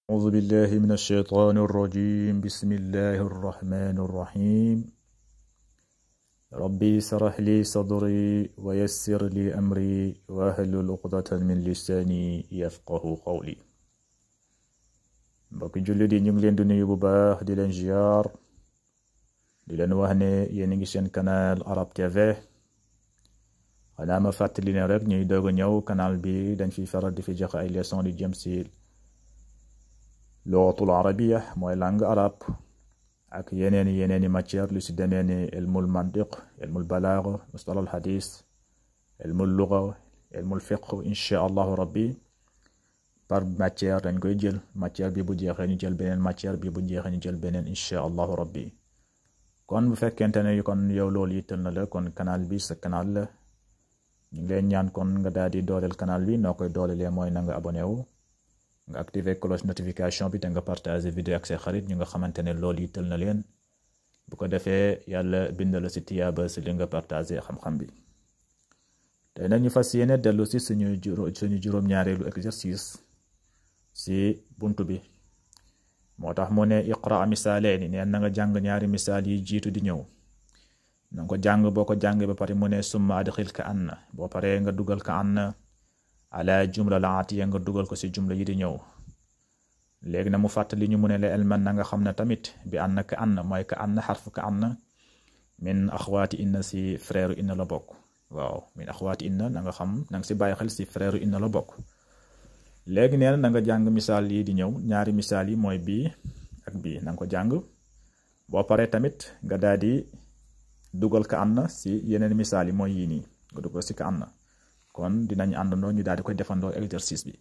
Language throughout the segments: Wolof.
أعوذ بالله من الشيطان الرجيم بسم الله الرحمن الرحيم ربي اشرح لي صدري ويسر لي أمري واحلل عقدة من لساني يفقه قولي mbokki jullit yi ñu ngi leen di nuyu bu baax di leen ziar di leen wax ne yéen a ngi seen canal Arab TV xanaa ma fàttali ne rek ñuy doog a ñëw canal bi dañ fiy faral di fi joxe ay leçon di jëm si lugatul arabiya mooy langue arabe ak yeneeni matière lu si demee ni ilmul mantiq ilmul balaaga mustalahul hadis ilmul luga ilmul fiqh insha allahu rabbi par matière dañ koy jël matière bi bu jeexee ñu jël beneen matière bi bu jeexee ñu jël beneen insha allahu rabbi kon bu fekkente ne kon yow loolu yitteel na la kon canal bi sa canal la ñu ngi leen ñaan kon nga daal di dooleel canal bi noo koy doolelee mooy na nga abonné wu nga activer cloche notification bi te nga partager vidéo ak say xarit ñu nga xamante ne loolu yitteel na leen bu ko defee yàlla bindal la si tiyaaba si li nga partager xam-xam bi tey nag ñu fas yéene dellu si suñu juróom-ñaareelu exercice si buntu bi moo tax mu ne iqra misaalayni neen na nga jàng ñaari misaal yi jiitu di ñëw na nga ko jàng boo ko jàngee ba pare mu ne summa adxil ka anna boo paree nga dugal ka anna ala jumla la atiya nga dugal ko si jumla yi di ñëw léegi na mu fàttali ñu mu ne la elman na nga xam ne tamit bi anna ka anna mooy ka anna xarfu ka anna min axwaati inna si frère inna la bokk waaw min axwaati inna na nga xam na nga si bàyyi xel si frère inna la bokk léegi nee na nga jàng misaal yi di ñëw ñaari misaal yi mooy bii ak bii na nga ko jàng boo paree tamit nga daal di dugal ka anna si yeneen misaal yi mooy yii nii nga dugal si ka anna kon dinañ àndandoo ñu daal di koy defandoo exercice bi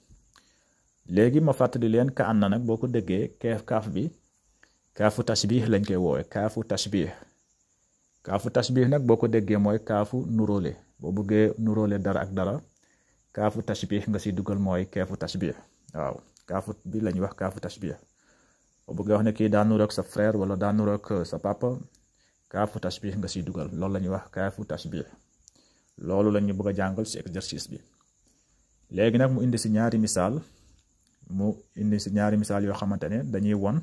léegi ma fàttali leen ka anna nag boo ko déggee kaaf bi kaafu tashbih lañ koy woowe kaafu tashbih nag boo ko déggee mooy kaafu nuróole boo bëggee nuróole dara ak dara kaafu tashbih nga si dugal mooy kaafu tashbih waaw kaafu bi lañuy wax kaafu tashbih boo bëggee wax ne kii daa nuroog sa frère wala daa nuroog sa papa kaafu tashbih nga si dugal loolu la ñuy wax kaafu tashbih loolu la ñu bëgg a jàngal ci exercice bi léegi nag mu indi ci ñaari misaal yoo xamante ne dañuy won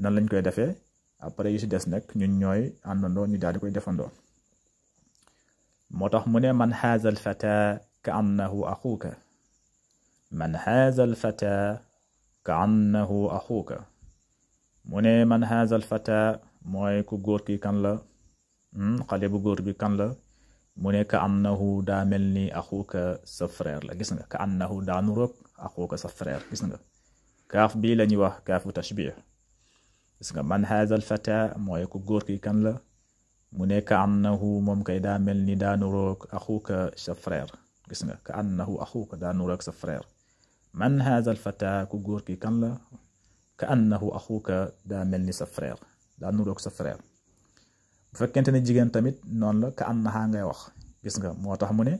nan lañ koy defee après yu ci des nag ñun ñooy àndandoo ñu daal di koy defandoo moo tax mu ne man haza al fata ka annahu axuuka man haza al fata ka annahu axuuka mu ne man haza al fata mooy ku góor ki kan la xale bu góor bi kan la mu ne ka annahu daa mel ni axuuka sa frère la gis nga ka annahu daa nuroog axuuka sa frère gis nga kaaf bii la ñuy wax kaafu tashbih gis nga man haza al fata mooy ku góor ki kan la mu ne ka annahu moom kay daa mel ni daa nuroog axuuka sa frère gis nga ka annahu axuuka daa nuroog sa frère man haza al fata ku góor ki kan la ka annahu axuuka daa mel ni sa frère daa nuroog sa frère bu fekkente ne jigéen tamit noonu la ka annaha ngay wax gis nga moo tax mu ne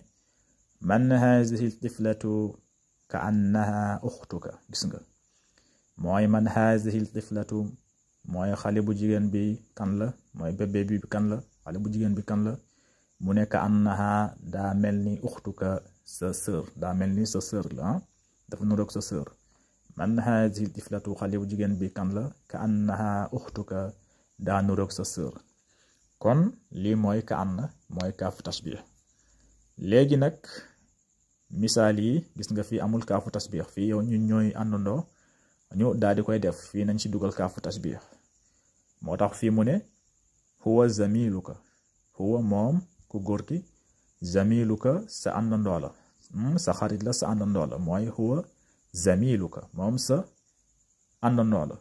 man hazihi tiflatu ka annaha uxtuka gis nga mooy man hazihi tiflatu mooy xale bu jigéen bi kan la mooy bébé bi kan la xale bu jigéen bi kan la mu ne ka annaha daa mel ni uxtuka sa sœur daa mel ni sa sœur la dafa nuroog sa sœur man hazihi tiflatu xale bu jigéen bi kan la ka annaha uxtuka daa nuroog sa sœur kon lii mooy ka anna mooy kaafu tashbih léegi nag misaal yi gis nga fii amul kaafu tashbih fii yow ñun ñooy àndandoo ñu daal di koy def fii nañ ci dugal kaafu tashbih moo tax fii mu ne huwa zamiluka huwa moom ku góor ki zamiluka sa àndandoo la sa xarit la sa àndandoo la mooy huwa zamiluka moom sa àndandoo la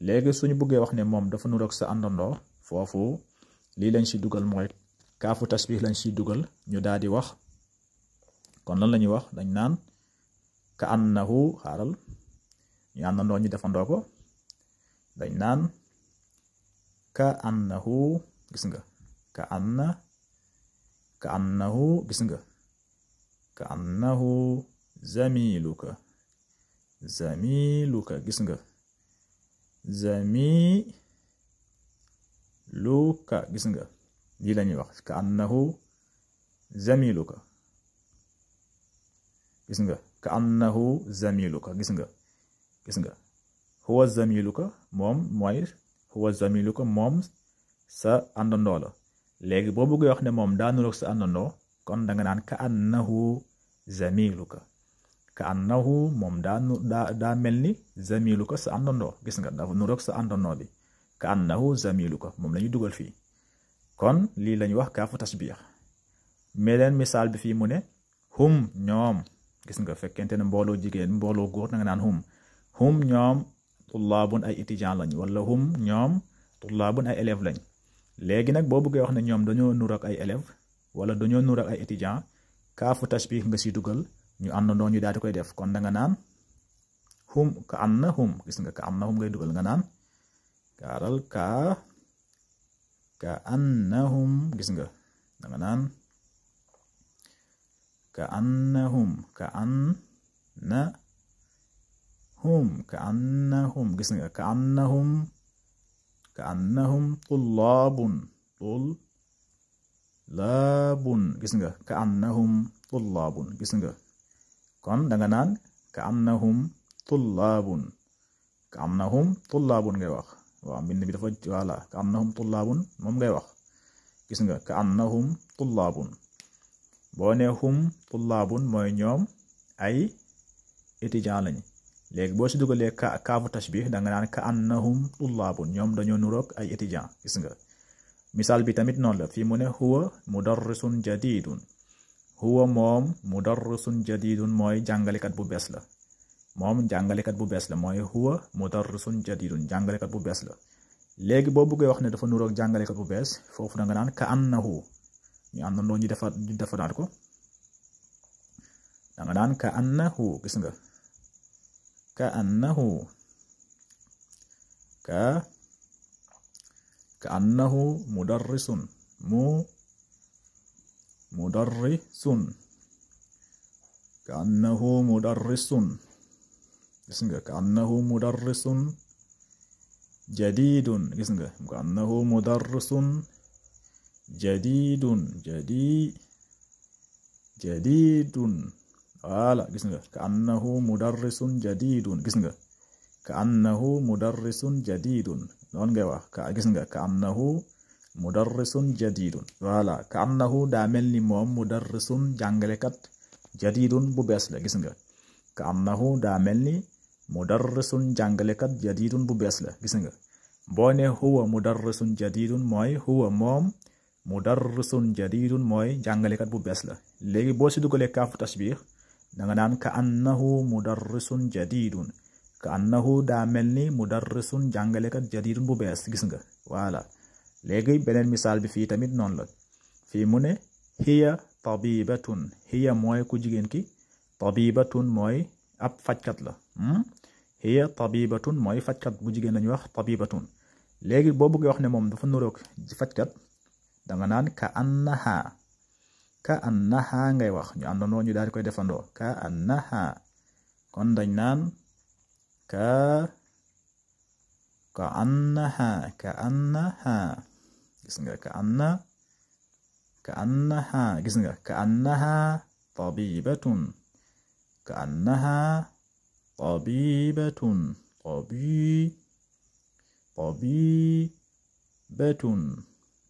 léegi suñu bëggee wax ne moom dafa nuroog sa àndandoo foofu lii lañ ci dugal mooy kaafu tashbih lañ ci dugal ñu daal di wax kon lan la ñuy wax dañ naan ka annahu xaaral ñu àndandoo ñu defandoo ko dañ naan ka annahu gis nga ka annahu gis nga ka annahu zamiluka gis nga zamiluka gis nga lii la ñuy wax ka annahu zamiluka gis nga ka annahu zamiluka gis nga huwa zamiluka moom mooy huwa zamiluka moom sa àndandoo la léegi boo bëggee wax ne moom daa nuroog sa àndandoo kon da nga naan ka annahu zamiluka ka annahu moom daa mel ni zamiluka sa àndandoo gis nga dafa nuroog sa àndandoo bi ka annahu zamiluka moom la ñu dugal fii kon lii lañu wax kaafu tasbih meleen misaal bi fii mu ne hum ñoom gis nga fekkente ne mbooloo jigéen mbooloo góor na nga naan hum ñoom tullaabun ay étudiant lañ wala hum ñoom tullaabun ay élève lañ léegi nag boo bëggee wax ne ñoom dañoo nur ak ay élève wala dañoo nur ak ay étudiant kaafu tasbih nga si dugal ñu àndandoo ñu daal di koy def kon da nga naan hum ka annahum gis nga ka annahum ngay dugal nga naan kaaral ka annahum gis nga da nga naan ka annahum gis nga ka annahum tullaabun gis nga ka annahum tullaabun gis nga kon da nga naan ka annahum tullaabun ngay wax waaw mbind bi dafa voilà ka annahum tullaabun moom ngay wax gis nga ka annahum tullaabun boo ne hum tullaabun mooy ñoom ay étudiant lañ léegi boo si dugalee kaafu tashbih da nga naan ka annahum tullaabun ñoom dañoo nuroog ay étudiant gis nga misaal bi tamit noonu la fii mu ne huwa mudarrisun jadidun huwa moom mudarrisun jadidun mooy jàngalekat bu bees la moom jàngalekat bu bees la mooy huwa mudarrisun jadidun jàngalekat bu bees la léegi boo bëggee wax ne dafa nuroog jàngalekat bu bees foofu da nga naan ka annahu ñu àndandoo ñu defaraat ko da nga naan ka annahu gis nga ka annahu mudarrisun ka annahu mudarrisun gis nga ka annahu mudarrisun jadidun gis nga ka annahu mudarrisun jadidun wala gis nga ka annahu mudarrisun jadidun gis nga ka annahu mudarrisun jadidun noonu ngay wax ka gis nga ka annahu mudarrisun jadidun wala ka annahu daa mel ni moom mudarrisun jàngalekat jadidun bu bees la gis nga ka annahu daa mel ni mudarrisun jàngalekat jadidun bu bees la gis nga boo ne huwa mudarrisun jadidun mooy huwa moom mudarrisun jadidun mooy jàngalekat bu bees la léegi boo si dugalee kaafu tashbih da nga naan ka annahu mudarrisun jadidun ka annahu daa mel ni mudarrisun jàngalekat jadidun bu bees gis nga voilà léegi beneen misaal bi fii tamit noonu la fii mu ne hiya tabibatun hiya mooy ku jigéen ki tabibatun mooy ab fajkat la hiya tabibatun mooy fajkat bu jigéen lañuy wax tabibatun léegi boo bëggee wax ne moom dafa nuroog fajkat da nga naan ka annaha ngay wax ñu àndandoo ñu daal di koy defandoo ka annaha kon dañ naan ka annaha gis nga ka annaha gis nga ka annaha tabibatun ka annaha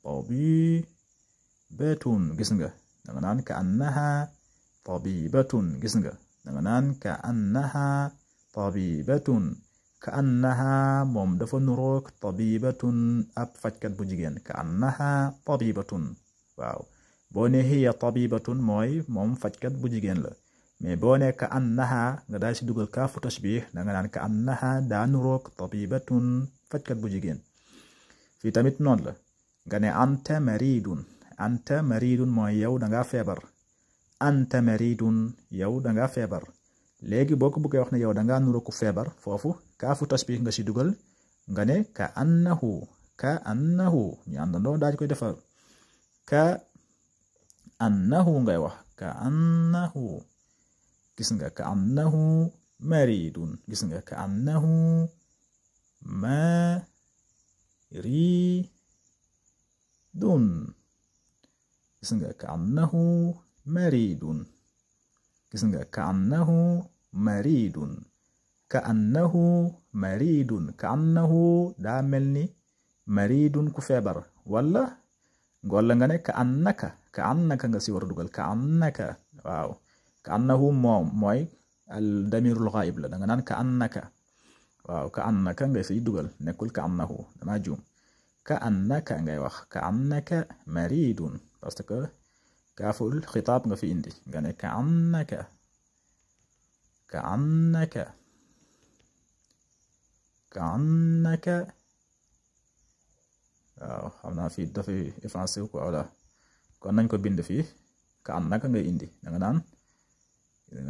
tabibatun gis nga da nga naan ka annaha tabibatun gis nga da nga naan ka annaha tabibatun ka annaha moom dafa nuroog tabibatun ab fajkat bu jigéen ka annaha tabibatun waaw boo ne hiya tabibatun mooy moom fajkat bu jigéen la mais boo ne ka annaha nga daal si dugal kaafu tashbih da nga naan ka annaha daa nuroog tabibatun fajkat bu jigéen fii tamit noonu la nga ne anta maridun mooy yow dangaa feebar anta maridun yow dangaa feebar léegi boo ko bëggee wax ne yow dangaa nuro ku feebar foofu kaafu tashbih nga si dugal nga ne ka annahu ñu àndandoo daal di koy defar ka annahu ngay wax ka annahu gis nga ka annahu maridun gis nga ka annahu maridun gis nga ka annahu maridun gis nga ka annahu maridun ka annahu maridun ka annahu daa mel ni maridun ku feebar wala nga ne ka annaka nga si war a dugal ka annaka waaw ka annahu moom mooy al damirul ghaib la da nga naan ka annaka waaw ka annaka nga siy dugal nekkul ka annahu dama juum ka annaka ngay wax ka annaka maridun parce que kaaful xitaab nga fi indi nga ne ka annaka waaw xam naa fii dafay effacé ko wala kon nañ ko bind fii ka annaka ngay indi da nga naan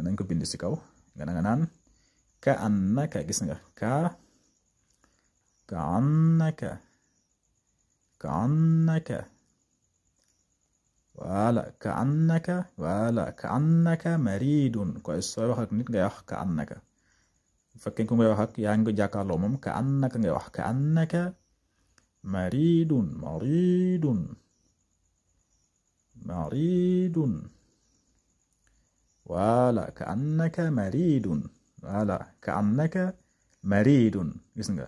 nañ ko bind si kaw nga naan ka annaka gis nga ka annaka wala ka annaka maridun koy sooy wax ak nit ngay wax ka annaka bu fekkee ku ngay wax ak yaa ngi jàkkaarloo moom ka annaka ngay wax ka annaka maridun wala ka annaka maridun gis nga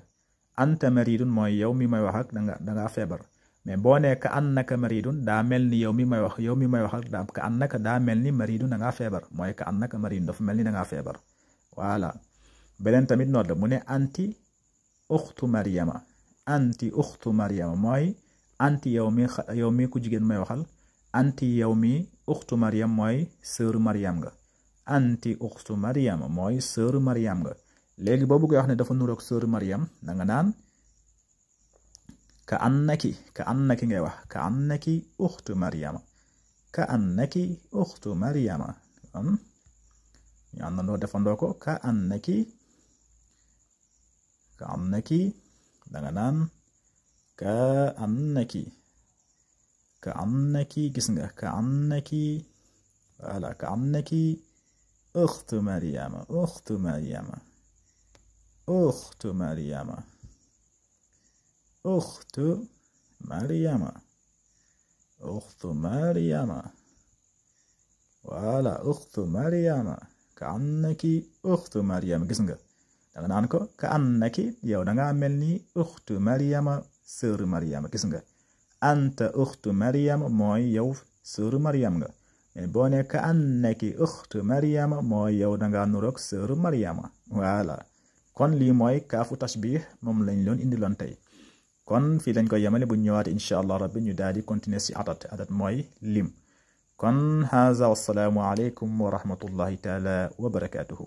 anta maridun mooy yow mi may wax ak danga feebar mais boo nee ka annaka maridun daa mel ni yow mi may wax ak ka annaka daa mel ni maridun da ngaa feebar mooy ka annaka maridun dafa mel ni da ngaa feebar voilà beneen tamit noonu la mu ne anti uxtu maryama mooy anti yow mi ku jigéen may waxal anti yow mi uxtu maryam mooy sœur maryam nga anti uxtu maryam mooy sœur maryam nga léegi boo bëggee wax ne dafa nuroog sœur maryam da nga naan ka annaki ngay wax ka annaki uxtu maryama ñu àndandoo defandoo ko ka annaki da nga naan ka annaki gis nga ka annaki voilà ka annaki uxtu maryama voilà uxtu maryama ka annaki uxtu maryama gis nga danga naan ko ka annaki yow danga mel ni uxtu maryama sœur maryama gis nga anta uxtu maryama mooy yow sœur maryam nga mais boo ne ka annaki uxtu maryama mooy yow danga nuroog sœur maryama voilà kon lii mooy kaafu tashbih moom lañ loon indiloon tey kon fii lañ koy yemale bu ñëwaate insha allah rabbi ñu daal di continuer si adat mooy lim kon haza wassalaamu aleykum wa rahmatullahi taala wa barakatuhu